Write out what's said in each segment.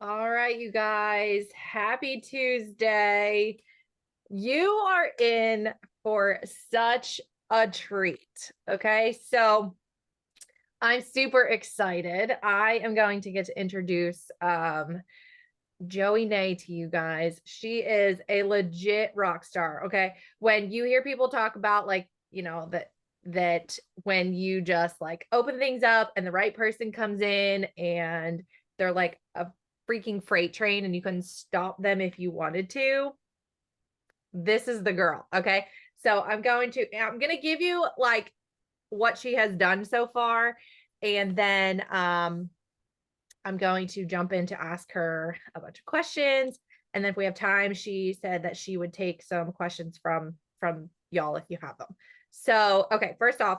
All right, you guys, happy Tuesday. You are in for such a treat. Okay, so I'm super excited. I am going to get to introduce Joey Nay to you guys. She is a legit rock star. Okay, when you hear people talk about that when you just like open things up and the right person comes in and they're like a freaking freight train and you couldn't stop them if you wanted to, this is the girl. Okay, so I'm gonna give you like what she has done so far, and then I'm going to jump in to ask her a bunch of questions. And then if we have time, she said that she would take some questions from y'all if you have them. So, okay, first off,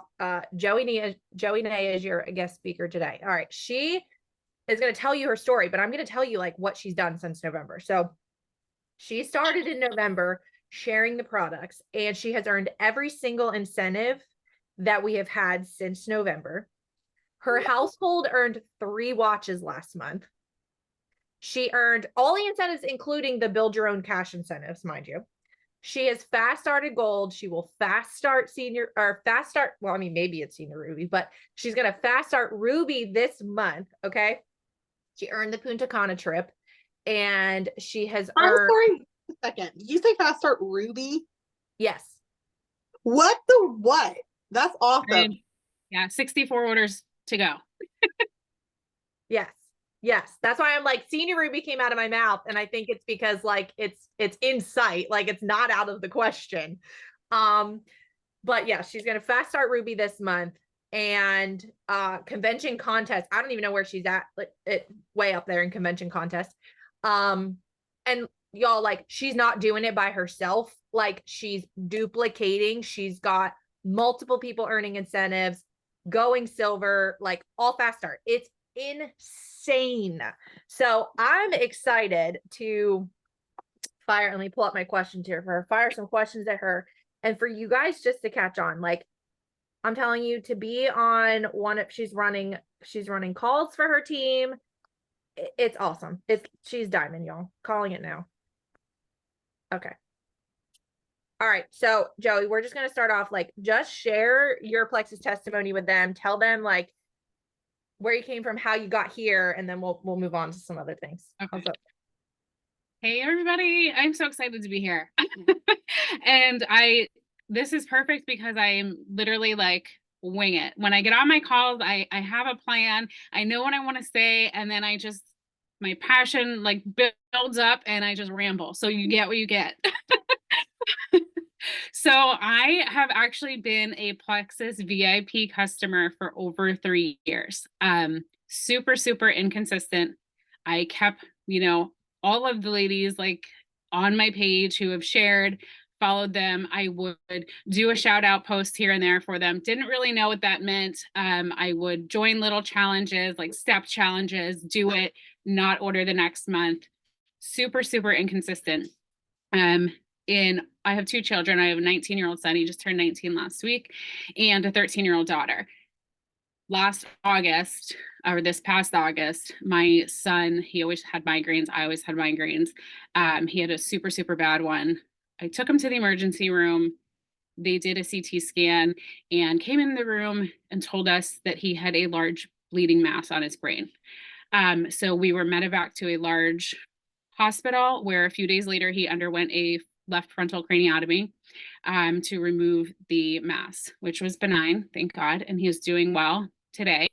Joey Nay is your guest speaker today. All right, she is going to tell you her story, but I'm going to tell you like what she's done since November. So, she started in November sharing the products, and she has earned every single incentive that we have had since November. Her household earned 3 watches last month. She earned all the incentives, including the build your own cash incentives, mind you. She has fast started gold. She will fast start senior or fast start. Well, I mean, maybe it's senior ruby, but she's going to fast start ruby this month. Okay. She earned the Punta Cana trip, and she has I'm earned, sorry, a second. Did you say fast start Ruby? yes, What the what? That's awesome. And yeah, 64 orders to go. yes, yes. That's why I'm like, senior ruby came out of my mouth. And I think it's because like it's in sight, like it's not out of the question. Um, but yeah, she's gonna fast start ruby this month, and convention contest. I don't even know where she's at, like it way up there in convention contest. And y'all, like, she's not doing it by herself, like she's duplicating. She's got multiple people earning incentives, going silver, like all fast start. It's insane. So I'm excited to let me pull up my questions here for her, fire some questions at her, and for you guys just to catch on. Like, I'm telling you, to be on one of she's running calls for her team. It's awesome. She's diamond, y'all. Calling it now. Okay. All right. So Joey, we're just gonna start off, like, just share your Plexus testimony with them. Tell them like where you came from, how you got here, and then we'll move on to some other things. Okay. Hey everybody, I'm so excited to be here. And this is perfect because I am literally like wing it. When I get on my calls, I have a plan. I know what I want to say, and then my passion like builds up and I just ramble. So you get what you get. So I have actually been a Plexus VIP customer for over 3 years. Super, super inconsistent. I kept, all of the ladies like on my page who have shared, followed them. I would do a shout out post here and there for them. Didn't really know what that meant. I would join little challenges, like step challenges, do it, not order the next month. Super, super inconsistent. I have 2 children. I have a 19-year-old son. He just turned 19 last week, and a 13-year-old daughter. Last August, or this past August, my son, he always had migraines. I always had migraines. He had a super, super bad one. I took him to the emergency room. They did a CT scan and came in the room and told us that he had a large bleeding mass on his brain. So we were medevac to a large hospital where a few days later he underwent a left frontal craniotomy to remove the mass, which was benign, thank God, and he is doing well today.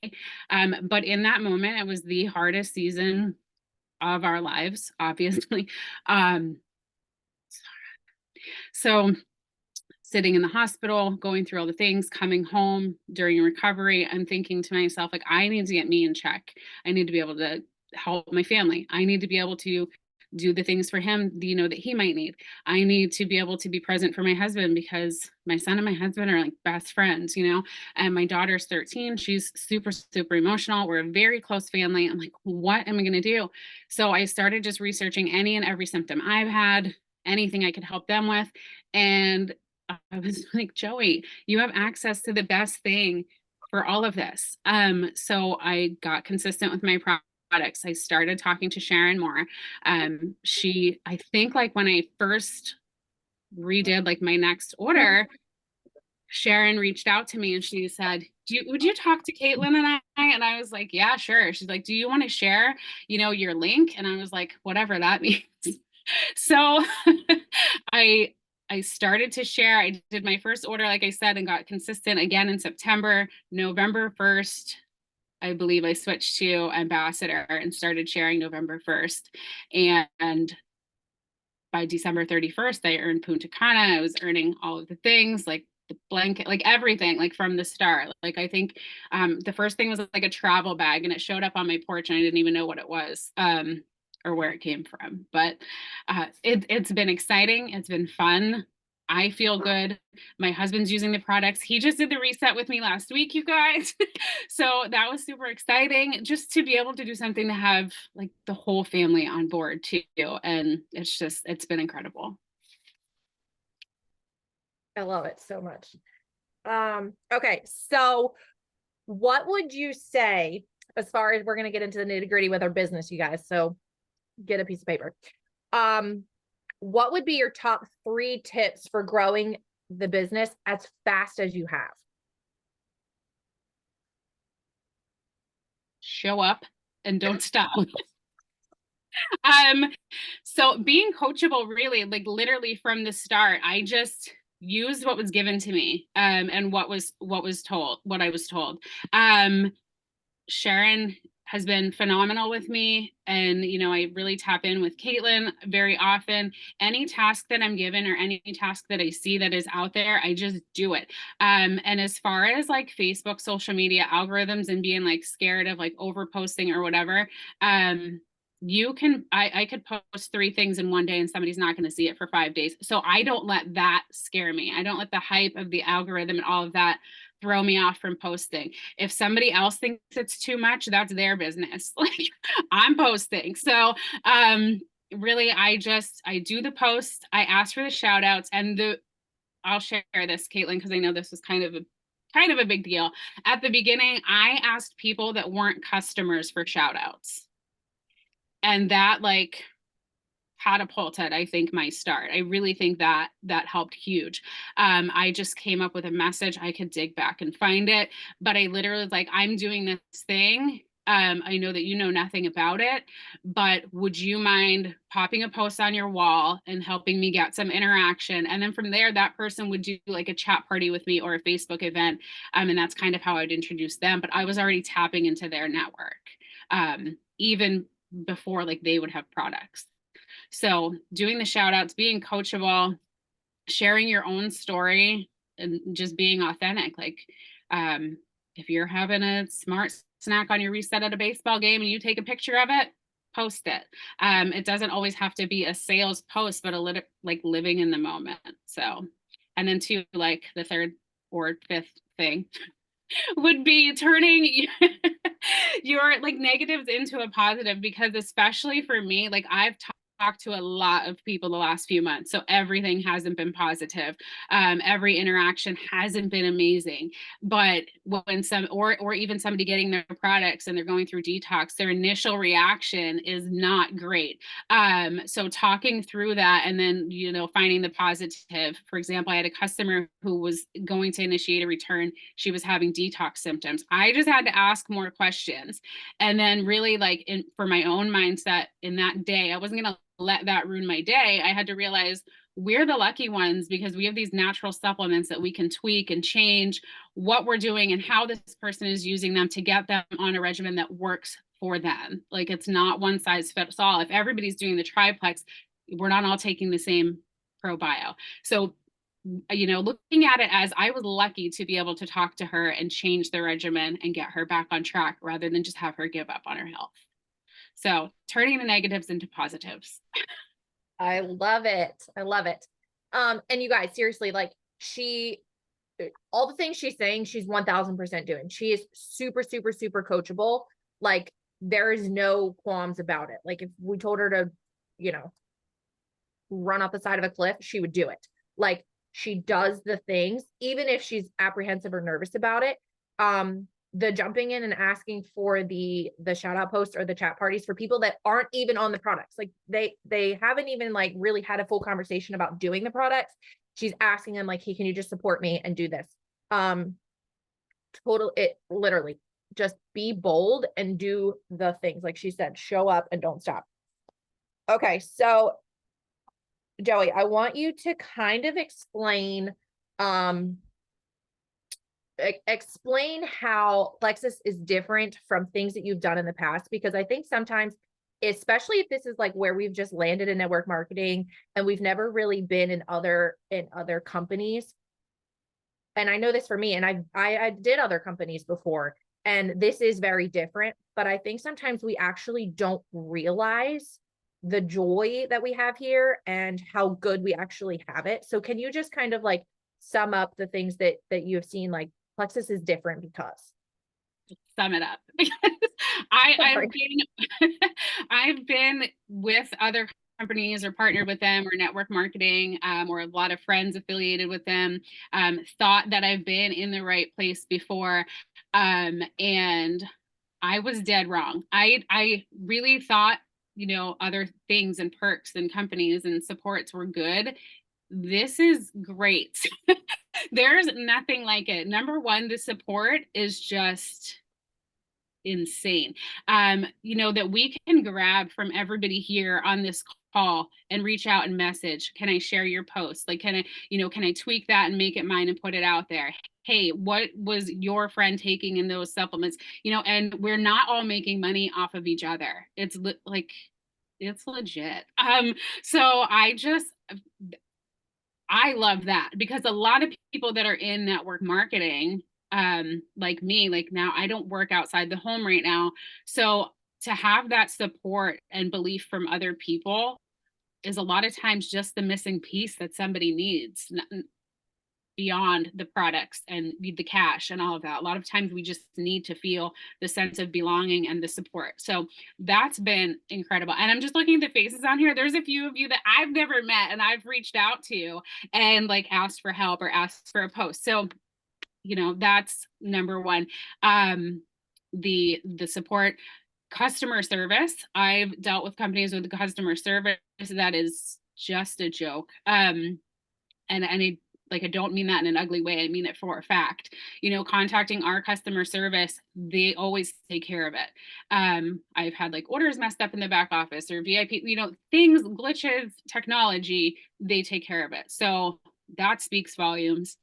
But in that moment, it was the hardest season of our lives, obviously. So sitting in the hospital, going through all the things, coming home during recovery, I'm thinking to myself, like, I need to get me in check. I need to be able to help my family. I need to be able to do the things for him, that he might need. I need to be able to be present for my husband because my son and my husband are like best friends, and my daughter's 13. She's super, super emotional. We're a very close family. I'm like, what am I going to do? So I started just researching any and every symptom I've had, anything I could help them with. And I was like, Joey, you have access to the best thing for all of this. So I got consistent with my products, I started talking to Sharon more. I think like when I first redid like my next order, Sharon reached out to me and she said, would you talk to Caitlin and I? And I was like, yeah, sure. She's like, do you want to share, your link? And I was like, whatever that means. So I started to share. I did my first order, like I said, and got consistent again in September. November 1st, I believe I switched to ambassador and started sharing November 1st. And by December 31st, I earned Punta Cana. I was earning all of the things like the blanket, like everything, like from the start. Like I think the first thing was like a travel bag and it showed up on my porch and I didn't even know what it was or where it came from. But it's been exciting. It's been fun. I feel good. My husband's using the products. He just did the reset with me last week, you guys. So that was super exciting just to be able to do something to have like the whole family on board too. And it's been incredible. I love it so much. Okay, so what would you say as far as we're going to get into the nitty-gritty with our business, you guys? So get a piece of paper. What would be your top 3 tips for growing the business as fast as you have? Show up and don't stop. So being coachable, really, like literally from the start, I just used what was given to me, and what I was told. Sharon has been phenomenal with me, and I really tap in with Caitlin very often. Any task that I'm given or any task that I see that is out there, I just do it. And as far as like Facebook social media algorithms and being like scared of like over posting or whatever, I could post 3 things in one day and somebody's not going to see it for 5 days. So I don't let that scare me. I don't let the hype of the algorithm and all of that throw me off from posting. If somebody else thinks it's too much, that's their business. Like I'm posting. So really I do the post, I ask for the shout outs, and I'll share this, Caitlin, because I know this was kind of a big deal. At the beginning, I asked people that weren't customers for shout outs. And that like catapulted, I think, my start. I really think that helped huge. I just came up with a message. I could dig back and find it, but I literally was like, I'm doing this thing. I know that you know nothing about it, but would you mind popping a post on your wall and helping me get some interaction? And then from there, that person would do like a chat party with me or a Facebook event. And that's kind of how I'd introduce them. But I was already tapping into their network, even before like they would have products. So doing the shout outs, being coachable, sharing your own story, and just being authentic. Like if you're having a smart snack on your reset at a baseball game and you take a picture of it, post it. It doesn't always have to be a sales post, but a little like living in the moment. So, and then too, like the 3rd or 5th thing would be turning your like negatives into a positive, because especially for me, like I've talked to a lot of people the last few months, so everything hasn't been positive. Every interaction hasn't been amazing, but when or even somebody getting their products and they're going through detox, their initial reaction is not great. So talking through that and then finding the positive. For example, I had a customer who was going to initiate a return. She was having detox symptoms. I just had to ask more questions, and then really like for my own mindset in that day, I wasn't gonna let that ruin my day. I had to realize we're the lucky ones because we have these natural supplements that we can tweak and change what we're doing and how this person is using them to get them on a regimen that works for them. Like it's not one size fits all. If everybody's doing the triplex, we're not all taking the same ProBio. So looking at it as I was lucky to be able to talk to her and change the regimen and get her back on track rather than just have her give up on her health. So turning the negatives into positives. I love it. I love it. And you guys, seriously, like all the things she's saying, she's 1000% doing. She is super, super, super coachable. Like there is no qualms about it. Like if we told her to, run off the side of a cliff, she would do it. Like she does the things, even if she's apprehensive or nervous about it. the jumping in and asking for the shout out posts or the chat parties for people that aren't even on the products. Like they haven't even like really had a full conversation about doing the products. She's asking them like, hey, can you just support me and do this? It literally just be bold and do the things. Like she said, show up and don't stop. Okay. So Joey, I want you to kind of explain, explain how Plexus is different from things that you've done in the past, because I think sometimes, especially if this is like where we've just landed in network marketing and we've never really been in other companies. And I know this for me, and I did other companies before, and this is very different, but I think sometimes we actually don't realize the joy that we have here and how good we actually have it. So can you just kind of like sum up the things that you have seen, like Plexus is different because? Sum it up. I've been with other companies or partnered with them or network marketing, or a lot of friends affiliated with them, thought that I've been in the right place before. And I was dead wrong. I really thought, other things and perks and companies and supports were good. This is great. There's nothing like it. Number one, the support is just insane. That we can grab from everybody here on this call and reach out and message, can I share your post? Like, can I tweak that and make it mine and put it out there? Hey, what was your friend taking in those supplements? And we're not all making money off of each other. It's it's legit. So I love that, because a lot of people that are in network marketing, like me, like now I don't work outside the home right now. So to have that support and belief from other people is a lot of times just the missing piece that somebody needs beyond the products and the cash and all of that. A lot of times we just need to feel the sense of belonging and the support. So that's been incredible. And I'm just looking at the faces on here. There's a few of you that I've never met and I've reached out to and like asked for help or asked for a post. So, that's number one. The support. Customer service. I've dealt with companies with customer service that is just a joke. And I don't mean that in an ugly way. I mean it for a fact. Contacting our customer service, they always take care of it. I've had like orders messed up in the back office or VIP, things, glitches, technology, they take care of it. So that speaks volumes.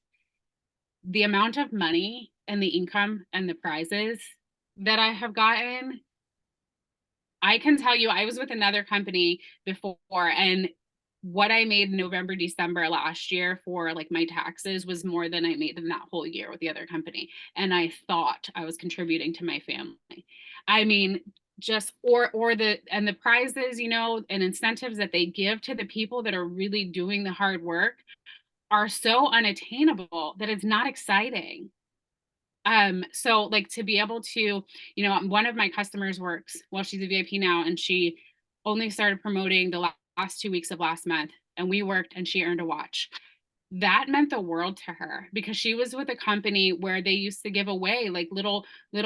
The amount of money and the income and the prizes that I have gotten, I can tell you, I was with another company before, and what I made in November, December last year for like my taxes was more than I made in that whole year with the other company. And I thought I was contributing to my family. I mean, just the prizes, and incentives that they give to the people that are really doing the hard work are so unattainable that it's not exciting. So like to be able to, one of my customers works, well, she's a VIP now, and she only started promoting the last 2 weeks of last month, and we worked and she earned a watch. That meant the world to her, because she was with a company where they used to give away like little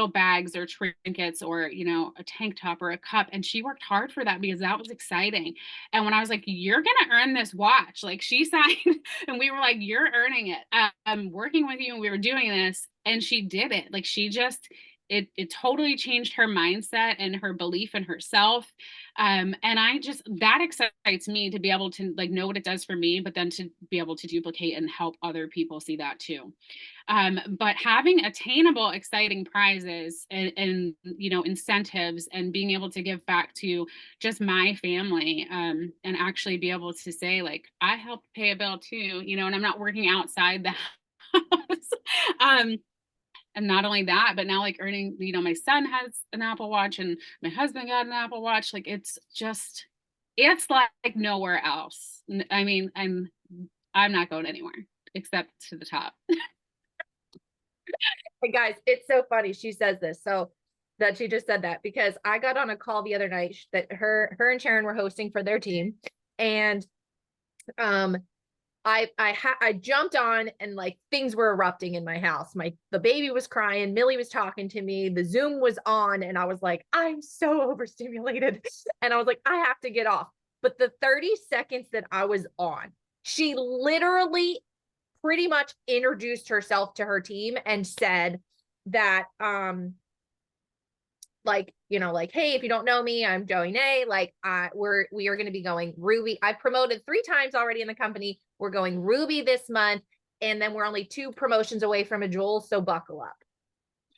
bags or trinkets or a tank top or a cup, and she worked hard for that because that was exciting. And when I was like, you're gonna earn this watch, like she signed and we were like, you're earning it. I'm working with you and we were doing this, and she did it. Like she just it totally changed her mindset and her belief in herself. And that excites me to be able to like know what it does for me, but then to be able to duplicate and help other people see that too. But having attainable, exciting prizes and incentives and being able to give back to just my family, and actually be able to say like, I helped pay a bill too, and I'm not working outside the house. And not only that, but now like earning, my son has an Apple Watch and my husband got an Apple Watch. Like it's like nowhere else. I mean, I'm not going anywhere except to the top. Hey guys, it's so funny she says this. So that she just said that, because I got on a call the other night that her and Sharon were hosting for their team. And I jumped on and like things were erupting in my house. The baby was crying, Millie was talking to me, the Zoom was on, and I was like, I'm so overstimulated. And I was like, I have to get off. But the 30 seconds that I was on, she literally pretty much introduced herself to her team and said that like, you know, like, hey, if you don't know me, I'm Joey Nay. Like, we are going to be going Ruby. I've promoted 3 times already in the company. We're going Ruby this month, and then we're only 2 promotions away from a Jewel. So buckle up.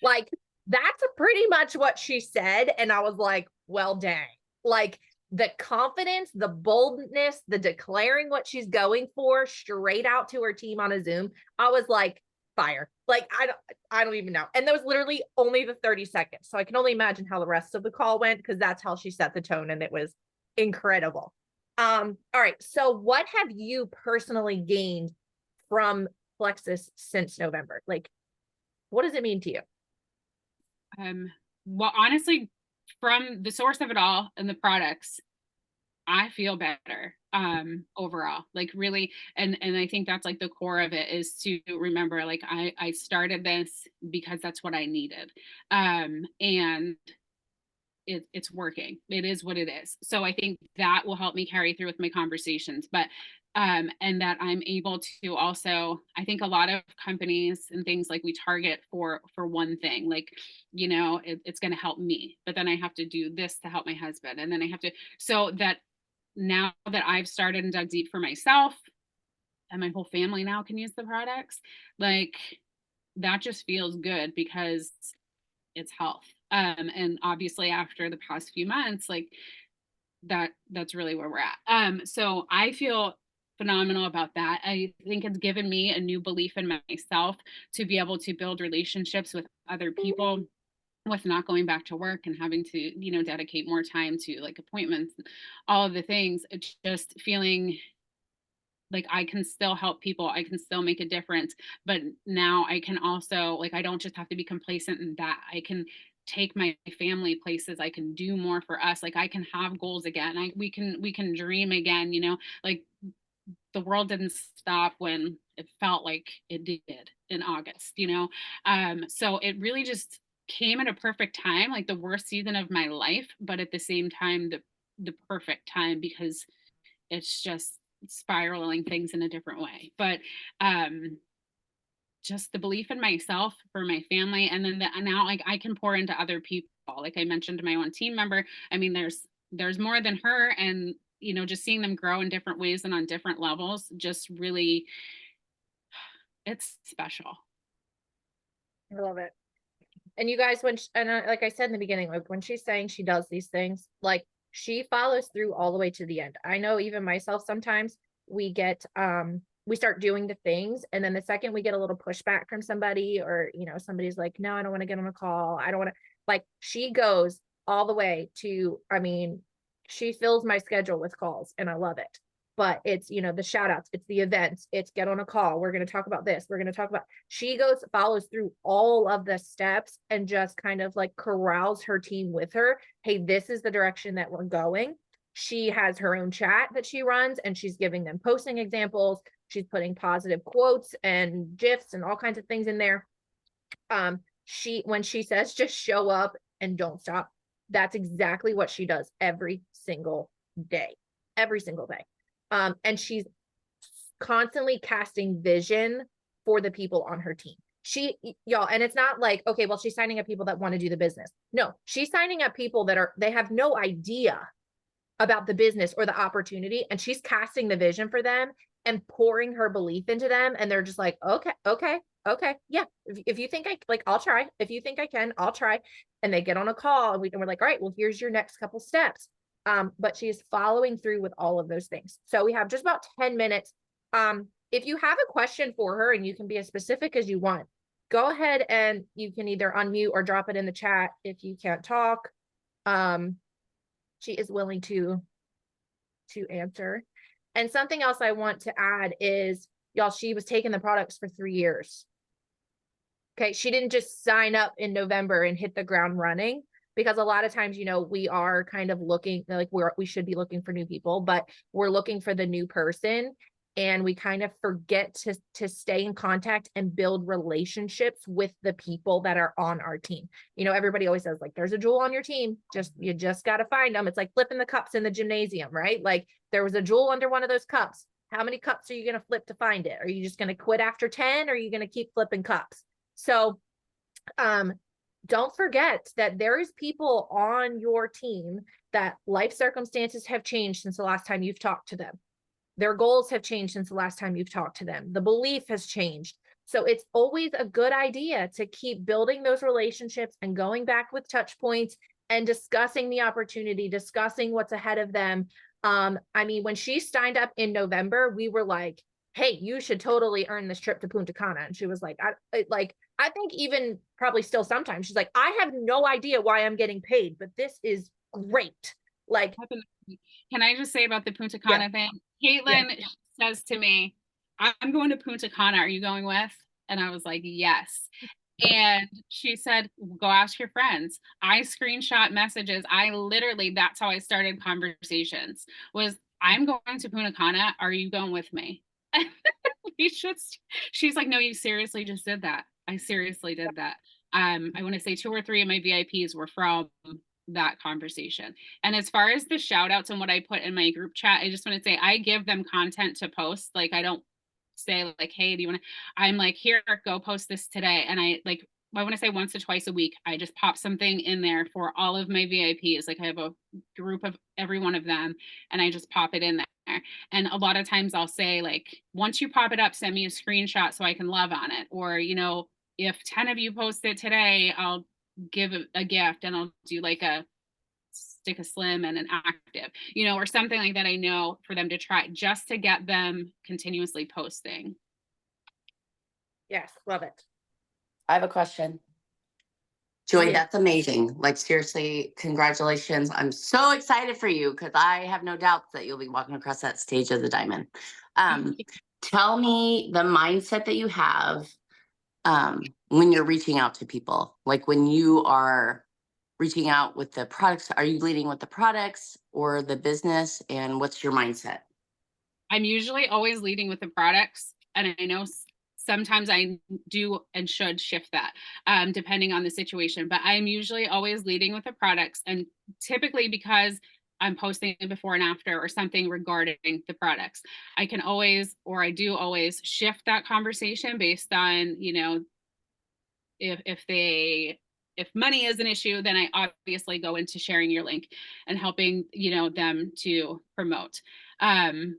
Like, that's pretty much what she said, and I was like, well, dang. Like the confidence, the boldness, the declaring what she's going for straight out to her team on a Zoom. I was like, fire. Like, I don't even know. And that was literally only the 30 seconds. So I can only imagine how the rest of the call went, because that's how she set the tone, and it was incredible. All right. So what have you personally gained from Plexus since November? Like, what does it mean to you? Well, honestly, from the source of it all and the products, I feel better overall, like really. And I think that's like the core of it, is to remember, like, I started this because that's what I needed. And it's working. It is what it is. So I think that will help me carry through with my conversations. But and that I'm able to also, I think a lot of companies and things, like, we target for one thing, like, you know, it's going to help me, but then I have to do this to help my husband, and then I have to, so that now that I've started and dug deep for myself, and my whole family now can use the products, like, that just feels good because it's health. And obviously after the past few months, like, that's really where we're at. So I feel phenomenal about that. I think it's given me a new belief in myself to be able to build relationships with other people, with not going back to work and having to, you know, dedicate more time to like appointments, all of the things. It's just feeling like I can still help people, I can still make a difference, but now I can also, like, I don't just have to be complacent in that. I can take my family places, I can do more for us, like, I can have goals again. We can dream again, you know, like, the world didn't stop when it felt like it did in August, you know. So it really just came at a perfect time, like the worst season of my life, but at the same time the perfect time, because it's just spiraling things in a different way. But just the belief in myself, for my family, and then now, like, I can pour into other people. Like I mentioned, my one team member, I mean, there's more than her, and, you know, just seeing them grow in different ways and on different levels, just really, it's special. I love it. And you guys, like I said in the beginning, like when she's saying she does these things, like she follows through all the way to the end. I know even myself, sometimes we start doing the things, and then the second we get a little pushback from somebody, or, you know, somebody's like, no, I don't want to get on a call, I don't want to, like, she goes all the way to, I mean, she fills my schedule with calls, and I love it. But it's, you know, the shout outs, it's the events, it's get on a call, we're going to talk about this, we're going to talk about, she follows through all of the steps and just kind of like corrals her team with her. Hey, this is the direction that we're going. She has her own chat that she runs, and she's giving them posting examples. She's putting positive quotes and GIFs and all kinds of things in there. When she says just show up and don't stop, that's exactly what she does every single day. And she's constantly casting vision for the people on her team. Y'all, and it's not like, okay, well, she's signing up people that want to do the business. No, she's signing up people they have no idea about the business or the opportunity, and she's casting the vision for them and pouring her belief into them, and they're just like, okay, yeah, if you think I'll try. If you think I can, I'll try. And they get on a call, and we're like, all right, well, here's your next couple steps. But she's following through with all of those things. So we have just about 10 minutes. If you have a question for her, and you can be as specific as you want, go ahead and you can either unmute or drop it in the chat if you can't talk. She is willing to answer. And something else I want to add is, y'all, she was taking the products for 3 years. Okay, she didn't just sign up in November and hit the ground running, because a lot of times, you know, we are kind of looking, like, we should be looking for new people, but we're looking for the new person. and we kind of forget to stay in contact and build relationships with the people that are on our team. You know, everybody always says like, there's a jewel on your team. You just got to find them. It's like flipping the cups in the gymnasium, right? Like there was a jewel under one of those cups. How many cups are you going to flip to find it? Are you just going to quit after 10 or are you going to keep flipping cups? So, don't forget that there is people on your team that life circumstances have changed since the last time you've talked to them. Their goals have changed since the last time you've talked to them. The belief has changed. So it's always a good idea to keep building those relationships and going back with touch points and discussing the opportunity, discussing what's ahead of them. I mean, when she signed up in November, we were like, hey, you should totally earn this trip to Punta Cana. And she was like, I think even probably still sometimes she's like, I have no idea why I'm getting paid, but this is great. Like, can I just say about the Punta Cana thing? Caitlin says to me, I'm going to Punta Cana. Are you going with? And I was like, yes. And she said, go ask your friends. I screenshot messages. That's how I started conversations was, I'm going to Punta Cana. Are you going with me? She's like, no, you seriously just did that. I seriously did that. I want to say 2 or 3 of my VIPs were from that conversation. And as far as the shout outs and what I put in my group chat, I just want to say I give them content to post. Like I don't say like, hey, do you want to, I'm like, here, go post this today. And I want to say once or twice a week, I just pop something in there for all of my VIPs. Like I have a group of every one of them and I just pop it in there. And a lot of times I'll say like, once you pop it up, send me a screenshot so I can love on it. Or, you know, if 10 of you post it today, I'll give a gift and I'll do like a stick a slim and an active, you know, or something like that. I know for them to try just to get them continuously posting. yes, love it. I have a question. Joy, Yeah. that's amazing. Like seriously, congratulations. I'm so excited for you because I have no doubts that you'll be walking across that stage of the diamond. Tell me the mindset that you have when you're reaching out to people, like when you are reaching out with the products, are you leading with the products or the business, and what's your mindset? I'm usually always leading with the products, and I know sometimes I do and should shift that depending on the situation, but I'm usually always leading with the products, and typically because I'm posting a before and after or something regarding the products, I can always, or I do always shift that conversation based on, you know, if money is an issue, then I obviously go into sharing your link and helping, you know, them to promote the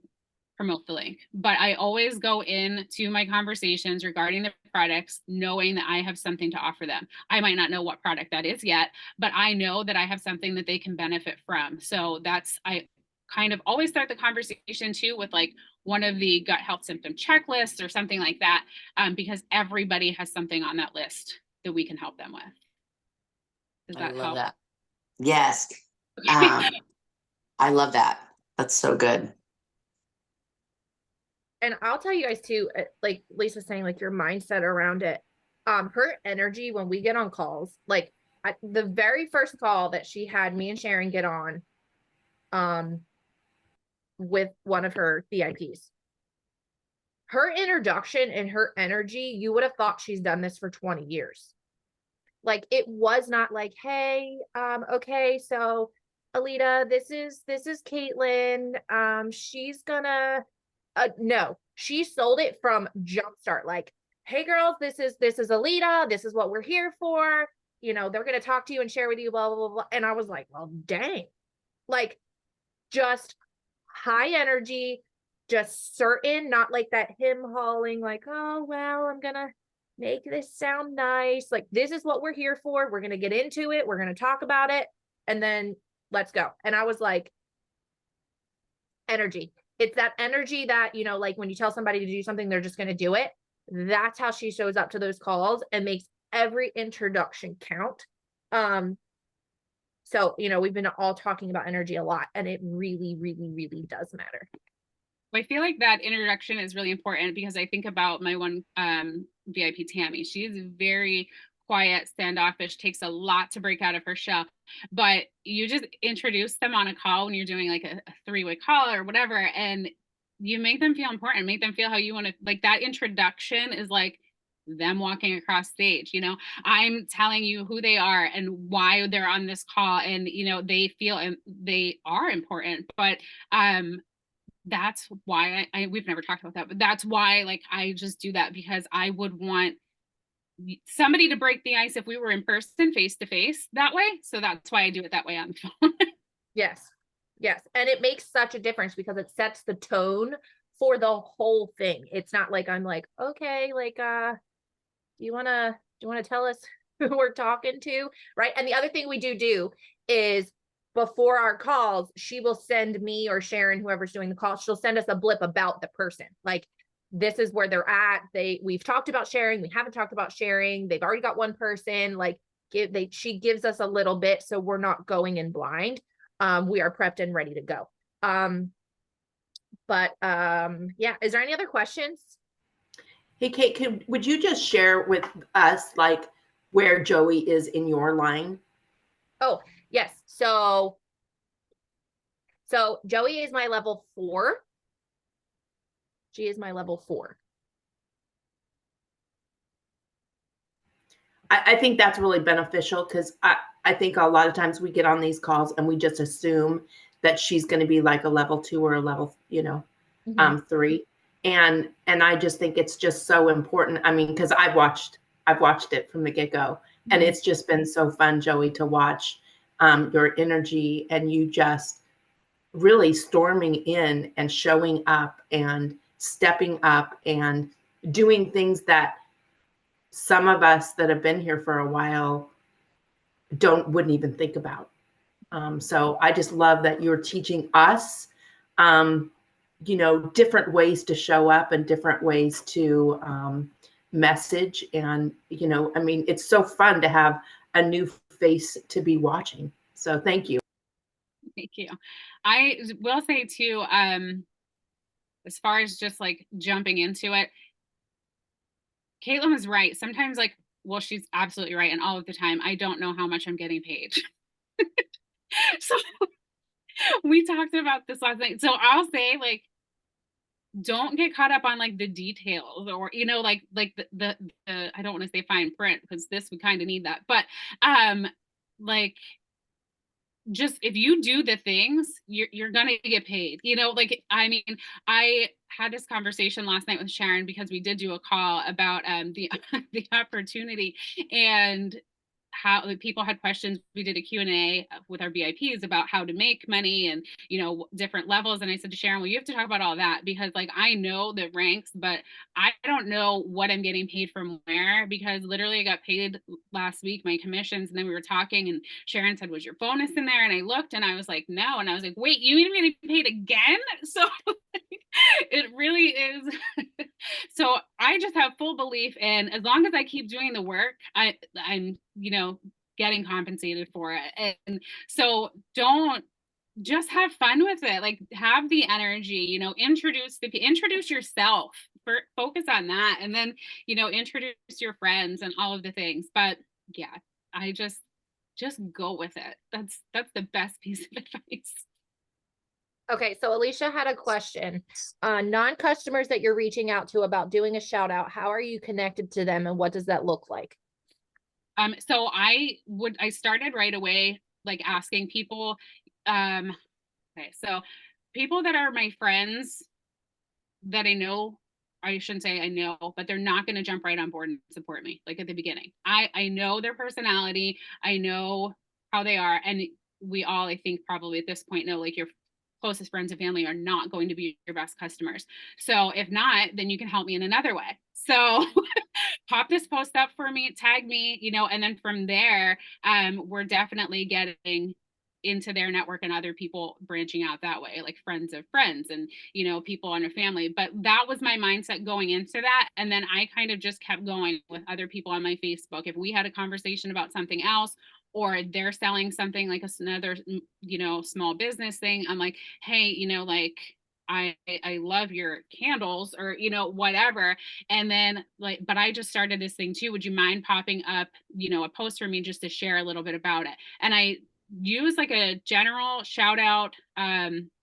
link. But I always go into my conversations regarding the products knowing that I have something to offer them. I might not know what product that is yet, but I know that I have something that they can benefit from. So I kind of always start the conversation too with like one of the gut health symptom checklists or something like that, because everybody has something on that list that we can help them with. Does that help? That. Yes. I love that. That's so good. And I'll tell you guys too, like Lisa's saying, like your mindset around it, her energy when we get on calls, like the very first call that she had me and Sharon get on, with one of her VIPs, her introduction and her energy, you would have thought she's done this for 20 years. Like it was not like, hey, okay, so Alita, this is Caitlin. She's gonna no, she sold it from jumpstart. Like, hey girls, this is Alita. This is what we're here for. You know, they're gonna talk to you and share with you, blah, blah, blah, blah. And I was like, well, dang. Like just high energy, just certain, not like that him hauling, like, oh well, I'm gonna make this sound nice. Like, this is what we're here for. We're gonna get into it, we're gonna talk about it, and then let's go. And I was like, energy. It's that energy that, you know, like when you tell somebody to do something, they're just gonna do it. That's how she shows up to those calls and makes every introduction count. So, you know, we've been all talking about energy a lot, and it really, really, really does matter. I feel like that introduction is really important because I think about my one VIP, Tammy. She's very quiet, standoffish, takes a lot to break out of her shell. But you just introduce them on a call when you're doing like a 3-way call or whatever, and you make them feel important, make them feel how you want to, like that introduction is like them walking across stage, I'm telling you who they are and why they're on this call, and they feel and they are important. But that's why I we've never talked about that, but that's why like I just do that, because I would want somebody to break the ice if we were in person, face to face that way. So that's why I do it that way on the phone. Yes. Yes. And it makes such a difference because it sets the tone for the whole thing. It's not like I'm like, okay, like do you wanna tell us who we're talking to? Right. And the other thing we do is before our calls, she will send me or Sharon, whoever's doing the call, she'll send us a blip about the person. Like, this is where they're at. We've talked about sharing, we haven't talked about sharing, they've already got one person, like she gives us a little bit so we're not going in blind. We are prepped and ready to go. Yeah, is there any other questions? Hey, Kate, would you just share with us like where Joey is in your line? Oh, yes. So Joey is my level 4. She is my level 4. I think that's really beneficial because I think a lot of times we get on these calls and we just assume that she's going to be like a level 2 or a level, 3. And I just think it's just so important. I mean, because I've watched it from the get-go, and it's just been so fun, Joey, to watch your energy and you just really storming in and showing up and stepping up and doing things that some of us that have been here for a while wouldn't even think about. So I just love that you're teaching us, different ways to show up and different ways to message. And, I mean, it's so fun to have a new face to be watching. So thank you. Thank you. I will say too, as far as just like jumping into it, Caitlin was right. Sometimes like, well, she's absolutely right. And all of the time, I don't know how much I'm getting paid. So we talked about this last night. So I'll say like, don't get caught up on like the details or, like the I don't want to say fine print because this, we kind of need that, but like, just if you do the things, you're gonna get paid. Like, I mean, I had this conversation last night with Sharon because we did do a call about the the opportunity and how people had questions. We did a Q&A with our VIPs about how to make money and different levels, and I said to Sharon, well, you have to talk about all that because like I know the ranks, but I don't know what I'm getting paid from where, because literally I got paid last week my commissions, and then we were talking and Sharon said, was your bonus in there? And I looked and I was like, no. And I was like, wait, you mean I'm getting paid again? So it really is. So I just have full belief in, as long as I keep doing the work, I'm getting compensated for it. And so don't, just have fun with it. Like, have the energy, introduce yourself, focus on that, and then introduce your friends and all of the things. But yeah, I just go with it. That's the best piece of advice. Okay, so Alicia had a question. Non-customers that you're reaching out to about doing a shout out, how are you connected to them and what does that look like? So I started right away, like asking people, okay, so people that are my friends that I know, I shouldn't say I know, but they're not going to jump right on board and support me like at the beginning. I know their personality, I know how they are, and we all, I think, probably at this point know like your closest friends and family are not going to be your best customers. So if not, then you can help me in another way. So pop this post up for me, tag me, and then from there, we're definitely getting into their network and other people branching out that way, like friends of friends and people on a family. But that was my mindset going into that, and then I kind of just kept going with other people on my Facebook. If we had a conversation about something else, or they're selling something like another small business thing, I'm like, hey, like I love your candles, or whatever. And then like, but I just started this thing too, would you mind popping up a post for me just to share a little bit about it? And I use like a general shout out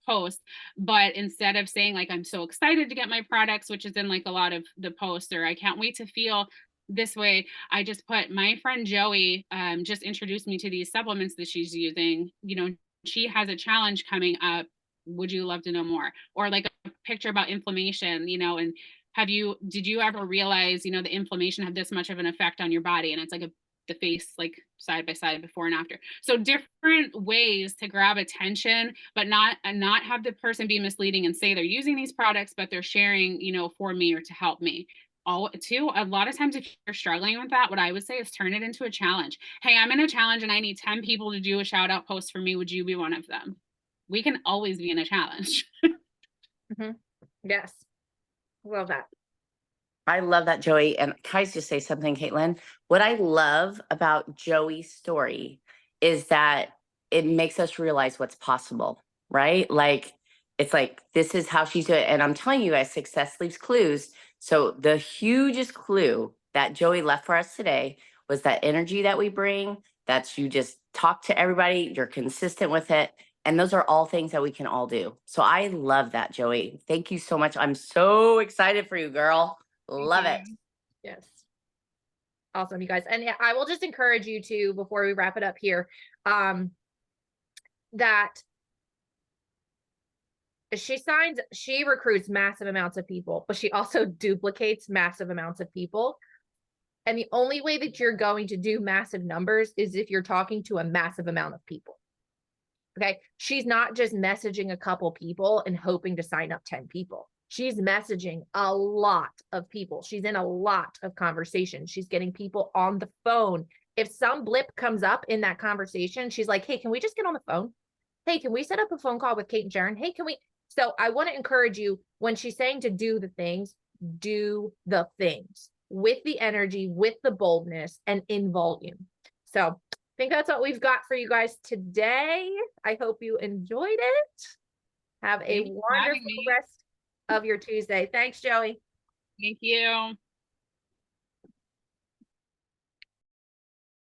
post, but instead of saying like I'm so excited to get my products, which is in like a lot of the posts, or I can't wait to feel this way, I just put my friend Joey just introduced me to these supplements that she's using. You know, she has a challenge coming up. Would you love to know more? Or like a picture about inflammation, you know, and did you ever realize, you know, the inflammation had this much of an effect on your body? And it's like the face like side by side, before and after. So different ways to grab attention, but not have the person be misleading and say they're using these products, but they're sharing, you know, for me or to help me. A lot of times if you're struggling with that, what I would say is turn it into a challenge. Hey, I'm in a challenge and I need 10 people to do a shout out post for me. Would you be one of them? We can always be in a challenge. Yes. Love that. I love that, Joey. And can I just say something, Caitlin? What I love about Joey's story is that it makes us realize what's possible, right? Like, it's like, this is how she's doing it. And I'm telling you guys, success leaves clues. So the hugest clue that Joey left for us today was that energy that we bring, that you just talk to everybody, you're consistent with it. And those are all things that we can all do. So I love that, Joey. Thank you so much. I'm so excited for you, girl. Love it. Yes. Awesome, you guys. And yeah, I will just encourage you to, before we wrap it up here, that she recruits massive amounts of people, but she also duplicates massive amounts of people. And the only way that you're going to do massive numbers is if you're talking to a massive amount of people. Okay. She's not just messaging a couple people and hoping to sign up 10 people. She's messaging a lot of people. She's in a lot of conversations. She's getting people on the phone. If some blip comes up in that conversation, she's like, hey, can we just get on the phone? Hey, can we set up a phone call with Kate and Sharon? Hey, can we? So I want to encourage you, when she's saying to do the things with the energy, with the boldness, and in volume. So I think that's what we've got for you guys today. I hope you enjoyed it. Have a wonderful rest of your Tuesday. Thanks, Joey. Thank you.